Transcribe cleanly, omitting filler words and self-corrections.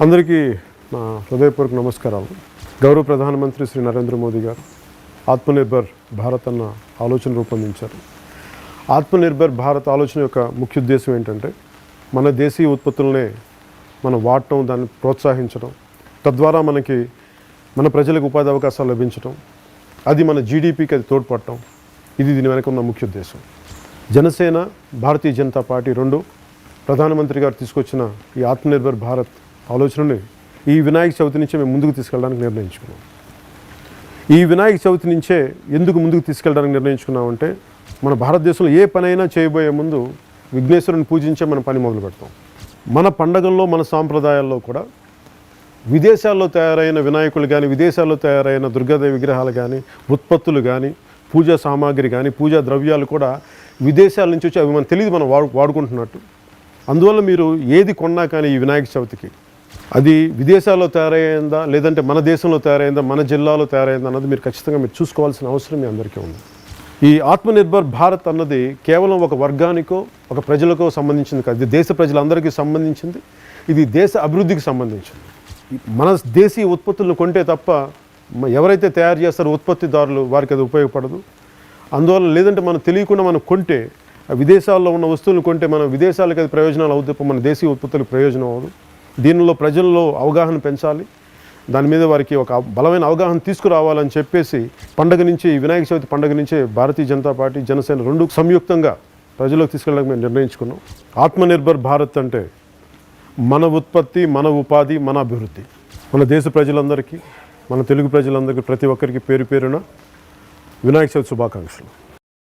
అందరికీ నా హృదయపూర్వక నమస్కారాలు. గౌరవ ప్రధానమంత్రి శ్రీ నరేంద్ర మోదీ గారు ఆత్మనిర్భర్ భారత్ అన్న ఆలోచన రూపొందించారు. ఆత్మనిర్భర్ భారత్ ఆలోచన యొక్క ముఖ్య ఉద్దేశం ఏంటంటే మన దేశీయ ఉత్పత్తులనే మనం వాడటం, దాన్ని ప్రోత్సహించడం, తద్వారా మన ప్రజలకు ఉపాధి అవకాశాలు లభించడం, అది మన జీడిపికి అది తోడ్పడటం. ఇది దీని వెనక ఉన్న ముఖ్య ఉద్దేశం. జనసేన, భారతీయ జనతా పార్టీ రెండు ప్రధానమంత్రి గారు తీసుకొచ్చిన ఈ ఆత్మనిర్భర్ భారత్ ఆలోచనని ఈ వినాయక చవితి నుంచే మేము ముందుకు తీసుకెళ్ళడానికి నిర్ణయించుకున్నాం. ఈ వినాయక చవితి నుంచే ఎందుకు ముందుకు తీసుకెళ్ళడానికి నిర్ణయించుకున్నామంటే, మన భారతదేశంలో ఏ పనైనా చేయబోయే ముందు విఘ్నేశ్వరుని పూజించే మన పని మొదలు పెడతాం. మన పండగల్లో, మన సాంప్రదాయాల్లో కూడా విదేశాల్లో తయారైన వినాయకులు కానీ, విదేశాల్లో తయారైన దుర్గాదేవి విగ్రహాలు కానీ, ఉత్పత్తులు కానీ, పూజా సామాగ్రి కానీ, పూజా ద్రవ్యాలు కూడా విదేశాల నుంచి వచ్చి అవి మనకు తెలియదు మనం వాడుకుంటున్నట్టు. అందువల్ల మీరు ఏది కొన్నా కానీ ఈ వినాయక చవితికి అది విదేశాల్లో తయారైందా, లేదంటే మన దేశంలో తయారైందా, మన జిల్లాలో తయారైందా అన్నది మీరు ఖచ్చితంగా చూసుకోవాల్సిన అవసరం మీ అందరికీ ఉంది. ఈ ఆత్మనిర్భర్ భారత్ అన్నది కేవలం ఒక వర్గానికో, ఒక ప్రజలకో సంబంధించింది కాదు. ఇది దేశ ప్రజలందరికీ సంబంధించింది. ఇది దేశ అభివృద్ధికి సంబంధించింది. మన దేశీయ ఉత్పత్తులను కొంటే తప్ప ఎవరైతే తయారు చేస్తారో ఉత్పత్తిదారులు, వారికి అది ఉపయోగపడదు. అందువల్ల లేదంటే మనం తెలియకుండా మనం కొంటే, విదేశాల్లో ఉన్న వస్తువులను కొంటే మన విదేశాలకు అది ప్రయోజనాలు అవుతాయి తప్ప మన దేశీయ ఉత్పత్తులకు ప్రయోజనం అవ్వదు. దీనిలో ప్రజల్లో అవగాహన పెంచాలి, దాని మీద వారికి ఒక బలమైన అవగాహన తీసుకురావాలని చెప్పేసి పండగ నుంచి, వినాయక చవితి పండుగ నుంచే భారతీయ జనతా పార్టీ, జనసేన రెండు సంయుక్తంగా ప్రజల్లోకి తీసుకెళ్ళడానికి మేము నిర్ణయించుకున్నాం. ఆత్మనిర్భర్ భారత్ అంటే మన ఉత్పత్తి, మన ఉపాధి, మన అభివృద్ధి. మన దేశ ప్రజలందరికీ, మన తెలుగు ప్రజలందరికీ, ప్రతి ఒక్కరికి పేరు పేరున వినాయక చవితి శుభాకాంక్షలు.